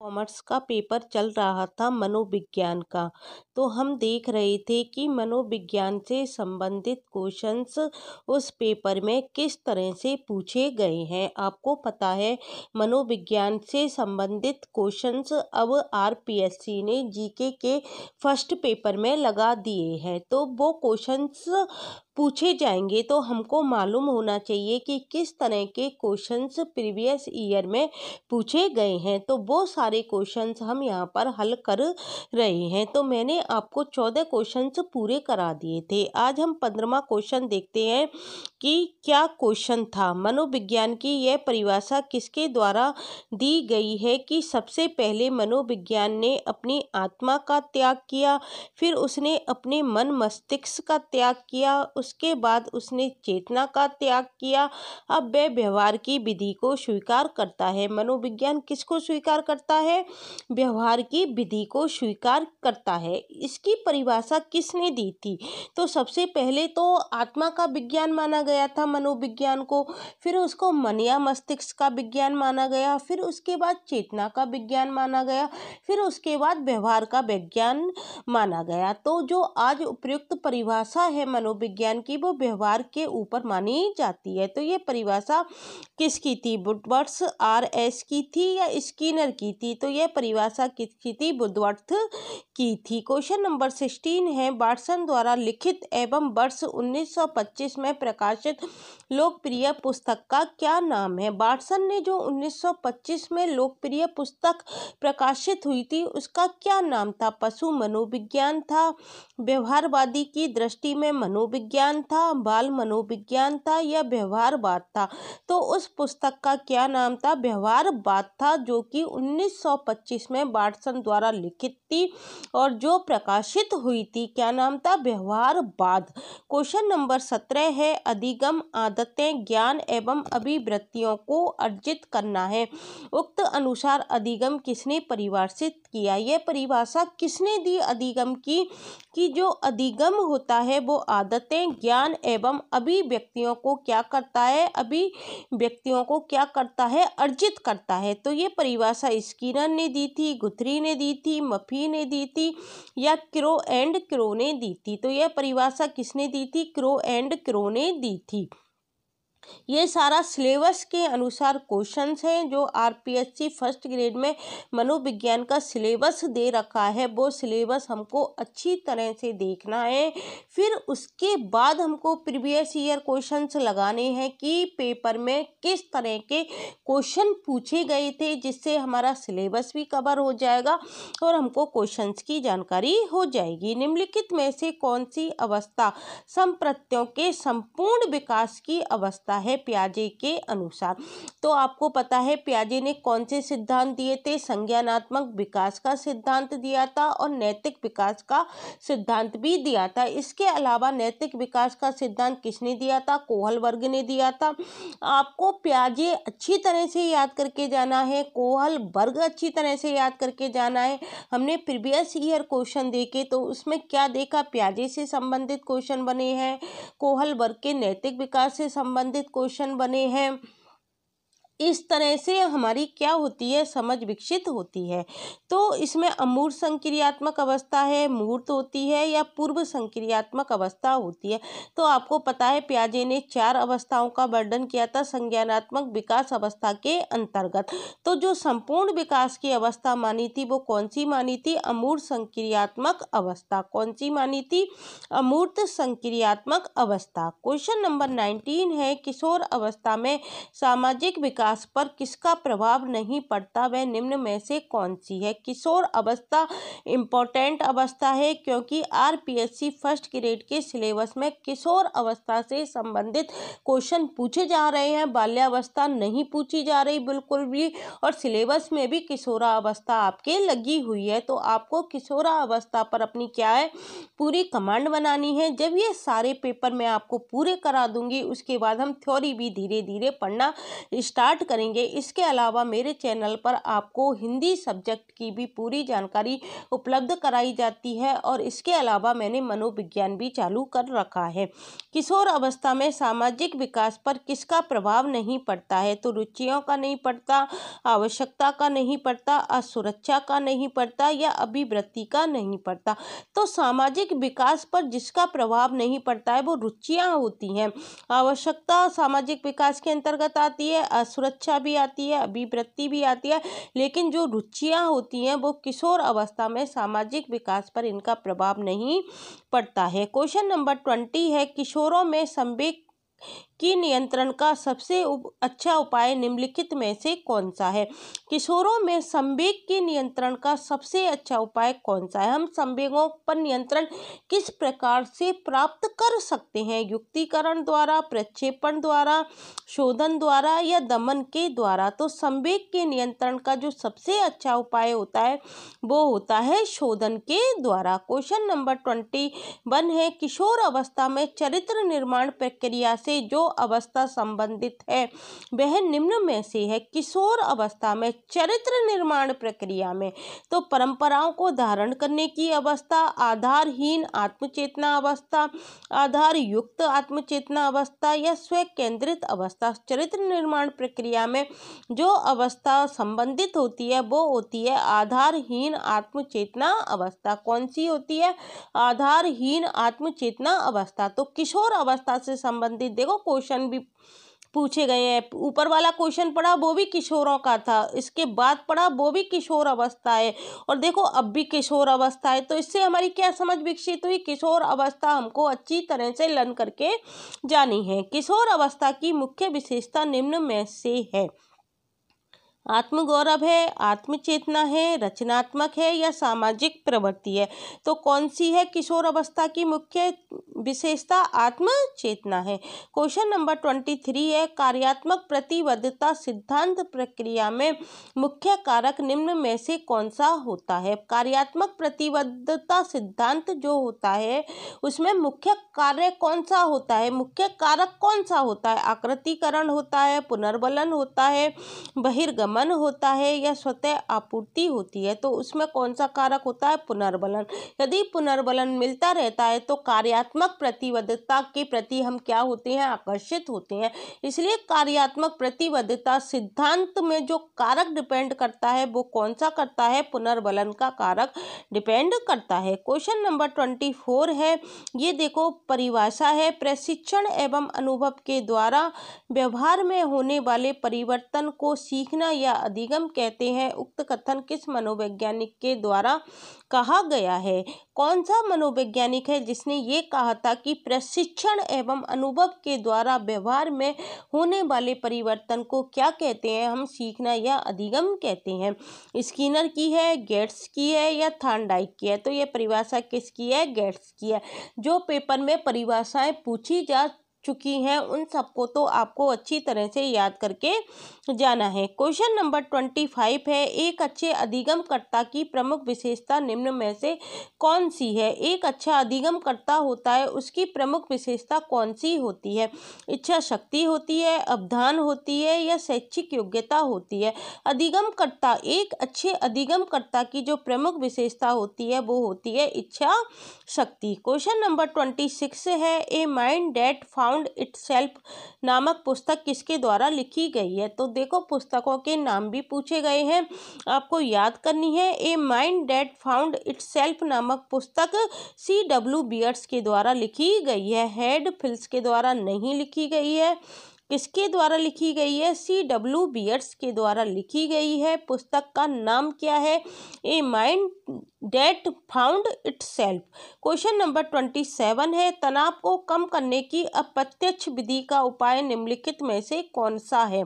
Commerce का paper चल रहा था मनोविज्ञान का। तो हम देख रहे थे कि मनोविज्ञान से संबंधित क्वेश्चंस उस पेपर में किस तरह से पूछे गए हैं। आपको पता है मनोविज्ञान से संबंधित क्वेश्चंस अब आरपीएससी ने जीके के फर्स्ट पेपर में लगा दिए हैं। तो वो क्वेश्चंस पूछे जाएंगे तो हमको मालूम होना चाहिए कि किस तरह के क्वेश्चंस प्रीवियस ईयर में पूछे गए हैं। तो वो सारे क्वेश्चंस हम यहाँ पर हल कर रहे हैं। तो मैंने आपको 14 क्वेश्चंस पूरे करा दिए थे। आज हम 15वां क्वेश्चन देखते हैं कि क्या क्वेश्चन था। मनोविज्ञान की यह परिभाषा किसके द्वारा दी गई है कि सबसे पहले मनोविज्ञान ने अपनी आत्मा का त्याग किया, फिर उसने अपने मन मस्तिष्क का त्याग किया, उसके बाद उसने चेतना का त्याग किया, अब वह व्यवहार की विधि को स्वीकार करता है। मनोविज्ञान किसको स्वीकार करता है? व्यवहार की विधि को स्वीकार करता है। इसकी परिभाषा किसने दी थी? तो सबसे पहले तो आत्मा का विज्ञान माना गया था मनोविज्ञान को, फिर उसको मन या मस्तिष्क का विज्ञान माना गया, फिर उसके बाद चेतना का विज्ञान माना गया, फिर उसके बाद व्यवहार का विज्ञान माना गया। तो जो आज उपयुक्त परिभाषा है मनोविज्ञान की वो व्यवहार के ऊपर मानी जाती है। तो ये परिभाषा किसकी थी? Woodworth RS. की थी या स्किनर की थी? तो यह परिभाषा किसकी थी? वुडवर्थ की थी। क्वेश्चन नंबर 16 है, वाटसन द्वारा लिखित एवं वर्ष 1925 में प्रकाशित लोकप्रिय पुस्तक का क्या नाम है? वाटसन ने जो 1925 में लोकप्रिय पुस्तक प्रकाशित हुई थी उसका क्या नाम था? पशु मनोविज्ञान था, व्यवहारवादी की दृष्टि में मनोविज्ञान था, बाल मनोविज्ञान था या व्यवहारवाद था? तो उस पुस्तक का क्या नाम था? व्यवहारवाद था, जो कि 1925 में वाटसन द्वारा लिखित थी और जो प्रकाशित हुई थी। क्या नाम था? व्यवहारवाद। क्वेश्चन नंबर 17 है, अधिगम आदतें ज्ञान एवं अभिवृत्तियों को अर्जित करना है। उक्त अनुसार अधिगम किसने परिभाषित किया? यह परिभाषा किसने दी अधिगम की? कि जो अधिगम होता है वो आदतें ज्ञान एवं अभिव्यक्तियों को क्या करता है? अभिव्यक्तियों को क्या करता है? अर्जित करता है। तो ये परिभाषा स्किनर ने दी थी, गुथरी ने दी थी, मफी ने दी थी या क्रो एंड क्रो ने दी थी? तो यह परिभाषा किसने दी थी? क्रो एंड क्रो ने दी थी। ये सारा सिलेबस के अनुसार क्वेश्चंस हैं जो आरपीएससी फर्स्ट ग्रेड में मनोविज्ञान का सिलेबस दे रखा है। वो सिलेबस हमको अच्छी तरह से देखना है, फिर उसके बाद हमको प्रीवियस ईयर क्वेश्चंस लगाने हैं कि पेपर में किस तरह के क्वेश्चन पूछे गए थे, जिससे हमारा सिलेबस भी कवर हो जाएगा और हमको क्वेश्चंस की जानकारी हो जाएगी। निम्नलिखित में से कौन सी अवस्था संप्रत्यों के संपूर्ण विकास की अवस्था है पियाजे के अनुसार? तो आपको पता है पियाजे ने कौन से सिद्धांत दिए थे? संज्ञानात्मक विकास का सिद्धांत दिया था और नैतिक विकास का सिद्धांत भी दिया था। इसके अलावा नैतिक विकास का सिद्धांत किसने दिया था? कोहलबर्ग ने दिया था। आपको पियाजे अच्छी तरह से याद करके जाना है, कोहलबर्ग अच्छी तरह से याद करके जाना है। हमने प्रीवियस ईयर क्वेश्चन देखे तो उसमें क्या देखा? पियाजे से संबंधित क्वेश्चन बने हैं, कोहलबर्ग के नैतिक विकास से संबंधित क्वेश्चन बने हैं। इस तरह से हमारी क्या होती है? समझ विकसित होती है। तो इसमें अमूर्त संक्रियात्मक अवस्था है, मूर्त होती है या पूर्व संक्रियात्मक अवस्था होती है। तो आपको पता है पियाजे ने 4 अवस्थाओं का वर्णन किया था संज्ञानात्मक विकास अवस्था के अंतर्गत। तो जो संपूर्ण विकास की अवस्था मानी थी वो कौन सी मानी थी? अमूर्त संक्रियात्मक अवस्था। कौन सी मानी थी? अमूर्त संक्रियात्मक अवस्था। क्वेश्चन नंबर 19 है, किशोर अवस्था में सामाजिक विकास पर किसका प्रभाव नहीं पड़ता? वह निम्न में से कौन सी है? किशोर अवस्था इंपॉर्टेंट अवस्था है क्योंकि आरपीएससी फर्स्ट ग्रेड के सिलेबस में किशोर अवस्था से संबंधित क्वेश्चन पूछे जा रहे हैं। बाल्यावस्था नहीं पूछी जा रही बिल्कुल भी, और सिलेबस में भी किशोरावस्था आपके लगी हुई है। तो आपको किशोरावस्था पर अपनी क्या है? पूरी कमांड बनानी है। जब ये सारे पेपर मैं आपको पूरे करा दूंगी उसके बाद हम थ्योरी भी धीरे धीरे पढ़ना स्टार्ट पाठ करेंगे। इसके अलावा मेरे चैनल पर आपको हिंदी सब्जेक्ट की भी पूरी जानकारी उपलब्ध कराई जाती है और इसके अलावा मैंने मनोविज्ञान भी चालू कर रखा है। किशोर अवस्था में सामाजिक विकास पर किसका प्रभाव नहीं पड़ता है? तो रुचियों का नहीं पड़ता, आवश्यकता का नहीं पड़ता, असुरक्षा का नहीं पड़ता या अभिवृत्ति का नहीं पड़ता। तो सामाजिक विकास पर जिसका प्रभाव नहीं पड़ता है वो रुचियां होती हैं। आवश्यकता सामाजिक विकास के अंतर्गत आती है, असुरक्षा भी आती है, अभिवृत्ति भी आती है, लेकिन जो रुचियां होती हैं वो किशोर अवस्था में सामाजिक विकास पर इनका प्रभाव नहीं पड़ता है। क्वेश्चन नंबर 20 है, किशोरों में संवेग की नियंत्रण का सबसे अच्छा उपाय निम्नलिखित में से कौन सा है? किशोरों में संवेग के नियंत्रण का सबसे अच्छा उपाय कौन सा है? हम संवेगों पर नियंत्रण किस प्रकार से प्राप्त कर सकते हैं? युक्तिकरण द्वारा, प्रक्षेपण द्वारा, शोधन द्वारा या दमन के द्वारा? तो संवेग के नियंत्रण का जो सबसे अच्छा उपाय होता है वो होता है शोधन के द्वारा। क्वेश्चन नंबर 21 है, किशोर अवस्था में चरित्र निर्माण प्रक्रिया से जो अवस्था संबंधित है वह निम्न में से है। किशोर अवस्था में चरित्र निर्माण प्रक्रिया में तो परंपराओं को धारण करने की अवस्था, आधारहीन आत्मचेतना अवस्था, आधार युक्त आत्मचेतना अवस्था या स्व केंद्रित अवस्था। चरित्र निर्माण प्रक्रिया में जो अवस्था संबंधित होती है वो होती है आधारहीन आत्मचेतना अवस्था। कौन सी होती है? आधारहीन आत्मचेतना अवस्था। तो किशोर अवस्था से संबंधित देखो क्वेश्चन भी पूछे गए हैं। ऊपर वाला क्वेश्चन पढ़ा वो भी किशोरों का था, इसके बाद पढ़ा वो भी किशोर अवस्था है, और देखो अब भी किशोर अवस्था है। तो इससे हमारी क्या समझ विकसित हुई? किशोर अवस्था हमको अच्छी तरह से लर्न करके जानी है। किशोर अवस्था की मुख्य विशेषता निम्न में से है। आत्मगौरव है, आत्मचेतना है, रचनात्मक है या सामाजिक प्रवृत्ति है? तो कौन सी है किशोर अवस्था की मुख्य विशेषता? आत्मचेतना है। क्वेश्चन नंबर 23 है, कार्यात्मक प्रतिबद्धता सिद्धांत प्रक्रिया में मुख्य कारक निम्न में से कौन सा होता है? कार्यात्मक प्रतिबद्धता सिद्धांत जो होता है उसमें मुख्य कार्य कौन सा होता है? मुख्य कारक कौन सा होता है? आकृतिकरण होता है, पुनर्बलन होता है, बहिर्गमन होता है या स्वतः आपूर्ति होती है? तो उसमें कौन सा कारक होता है? पुनर्बलन। यदि पुनर्बलन मिलता रहता है तो कार्यात्मक प्रतिबद्धता के प्रति हम क्या होते हैं? आकर्षित होते हैं। इसलिए कार्यात्मक प्रतिबद्धता सिद्धांत में जो कारक डिपेंड करता है वो कौन सा करता है? पुनर्बलन का कारक डिपेंड करता है। क्वेश्चन नंबर 24 है, ये देखो परिभाषा है, प्रशिक्षण एवं अनुभव के द्वारा व्यवहार में होने वाले परिवर्तन को सीखना या अधिगम कहते हैं। उक्त कथन किस मनोवैज्ञानिक के द्वारा कहा गया है? कौन सा मनोवैज्ञानिक है जिसने ये कहा था कि प्रशिक्षण एवं अनुभव के द्वारा व्यवहार में होने वाले परिवर्तन को क्या कहते हैं? हम सीखना या अधिगम कहते हैं। स्किनर की है, गेट्स की है या थॉर्नडाइक की है? तो ये परिभाषा किसकी है? गेट्स की है। जो पेपर में परिभाषाएं पूछी जा चुकी हैं उन सबको तो आपको अच्छी तरह से याद करके जाना है। क्वेश्चन नंबर 25 है, एक अच्छे अधिगमकर्ता की प्रमुख विशेषता निम्न में से कौन सी है? एक अच्छा अधिगमकर्ता होता है उसकी प्रमुख विशेषता कौन सी होती है? इच्छा शक्ति होती है, अवधान होती है या शैक्षिक योग्यता होती है? अधिगमकर्ता, एक अच्छे अधिगमकर्ता की जो प्रमुख विशेषता होती है वो होती है इच्छा शक्ति। क्वेश्चन नंबर 26 है, a mind that found itself नामक पुस्तक किसके द्वारा लिखी गई है? तो देखो पुस्तकों के नाम भी पूछे गए हैं, आपको याद करनी है। A mind that found itself नामक पुस्तक C.W. बियर्स के द्वारा लिखी गई है, हेड फिल्स के द्वारा नहीं लिखी गई है। किसके द्वारा लिखी गई है? C.W. बियर्स के द्वारा लिखी गई है। पुस्तक का नाम क्या है? A mind that found itself. Question number 27 है, तनाव को कम करने की अप्रत्यक्ष विधि का उपाय निम्नलिखित में से कौन सा है?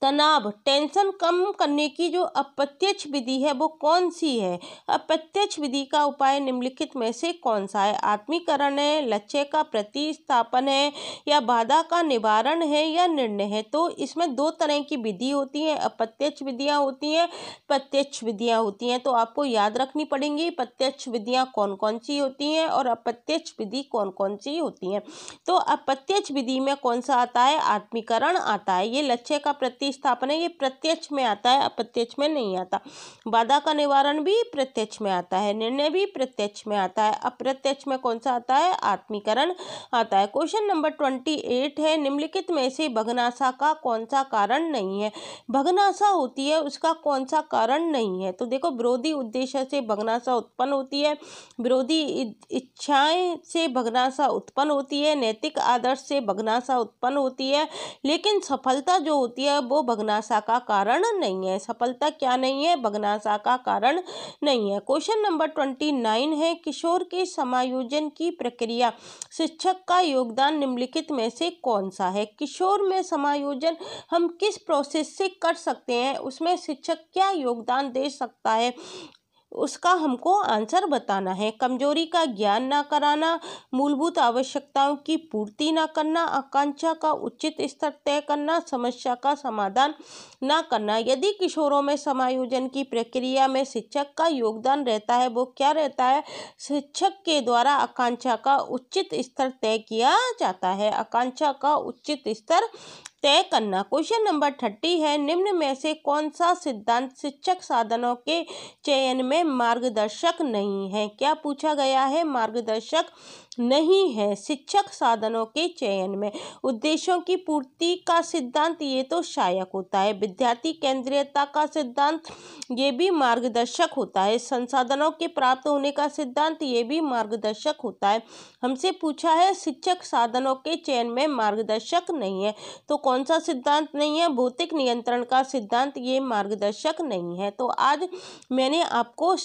तनाव टेंशन कम करने की जो अप्रत्यक्ष विधि है वो कौन सी है? अप्रत्यक्ष विधि का उपाय निम्नलिखित में से कौन सा है? आत्मीकरण है, लक्ष्य का प्रतिस्थापन है, या बाधा का निवारण है, या निर्णय है? तो इसमें दो तरह की विधि होती है, अप्रत्यक्ष विधियां होती हैं, प्रत्यक्ष विधियां होती हैं। तो आपको याद रखनी पड़ेंगी प्रत्यक्ष विधियां कौन कौन सी होती हैं और अप्रत्यक्ष विधि कौन कौन सी होती हैं। तो अप्रत्यक्ष विधि में कौन सा आता है? आत्मीकरण आता है, ये लक्ष्य का प्रतिस्थापन है, ये प्रत्यक्ष में आता है, अप्रत्यक्ष में नहीं आता। बाधा का निवारण भी प्रत्यक्ष में आता है, निर्णय भी प्रत्यक्ष में आता है। अप्रत्यक्ष में कौन सा आता है? आत्मीकरण आता है। क्वेश्चन नंबर 28 है, निम्नलिखित में से भग्नाशा का कौन सा कारण नहीं है? भग्नाशा होती है, उसका कौन सा कारण नहीं है? तो देखो, विरोधी उद्देश्य से भग्नाशा उत्पन्न होती है, विरोधी इच्छाएं से भग्नाशा उत्पन्न होती है, नैतिक आदर्श से भग्नाशा उत्पन्न होती है, लेकिन सफलता जो होती है वो भग्नाशा का कारण नहीं है। सफलता क्या नहीं है? भग्नाशा का कारण नहीं है। क्वेश्चन नंबर 29 है, किशोर के समायोजन की प्रक्रिया शिक्षक का योगदान निम्नलिखित में से कौन सा है? किशोर में समायोजन हम किस प्रोसेस से कर सकते हैं, उसमें शिक्षक क्या योगदान दे सकता है, उसका हमको आंसर बताना है। कमजोरी का ज्ञान ना कराना, मूलभूत आवश्यकताओं की पूर्ति ना करना, आकांक्षा का उचित स्तर तय करना, समस्या का समाधान ना करना। यदि किशोरों में समायोजन की प्रक्रिया में शिक्षक का योगदान रहता है, वो क्या रहता है? शिक्षक के द्वारा आकांक्षा का उचित स्तर तय किया जाता है, आकांक्षा का उचित स्तर तय करना। क्वेश्चन नंबर 30 है, निम्न में से कौन सा सिद्धांत शिक्षक साधनों के चयन में मार्गदर्शक नहीं है? क्या पूछा गया है? मार्गदर्शक नहीं है शिक्षक साधनों के चयन में। उद्देश्यों की पूर्ति का सिद्धांत, ये तो सहायक होता है। विद्यार्थी केंद्रीयता का सिद्धांत, ये भी मार्गदर्शक होता है। संसाधनों के प्राप्त होने का सिद्धांत, ये भी मार्गदर्शक होता है। हमसे पूछा है शिक्षक साधनों के चयन में मार्गदर्शक नहीं है, तो कौन सा सिद्धांत नहीं है? भौतिक नियंत्रण का सिद्धांत, ये मार्गदर्शक नहीं है। तो आज मैंने आपको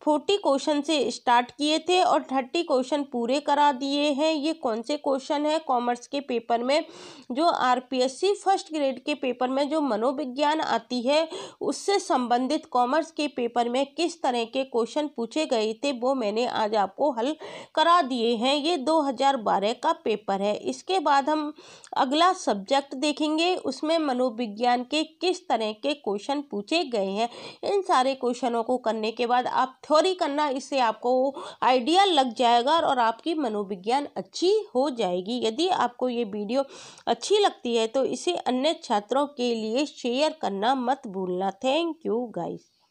40 क्वेश्चन से स्टार्ट किए थे और 30 क्वेश्चन पूरे करा दिए हैं। ये कौन से क्वेश्चन है? कॉमर्स के पेपर में, जो आरपीएससी फर्स्ट ग्रेड के पेपर में जो मनोविज्ञान आती है, उससे संबंधित कॉमर्स के पेपर में किस तरह के क्वेश्चन पूछे गए थे, वो मैंने आज आपको हल करा दिए हैं। ये 2012 का पेपर है। इसके बाद हम अगला सब्जेक्ट देखेंगे, उसमें मनोविज्ञान के किस तरह के क्वेश्चन पूछे गए हैं। इन सारे क्वेश्चनों को करने के बाद आप थ्योरी करना, इससे आपको आइडिया लग जाएगा और आपकी मनोविज्ञान अच्छी हो जाएगी। यदि आपको ये वीडियो अच्छी लगती है तो इसे अन्य छात्रों के लिए शेयर करना मत भूलना। Thank you guys.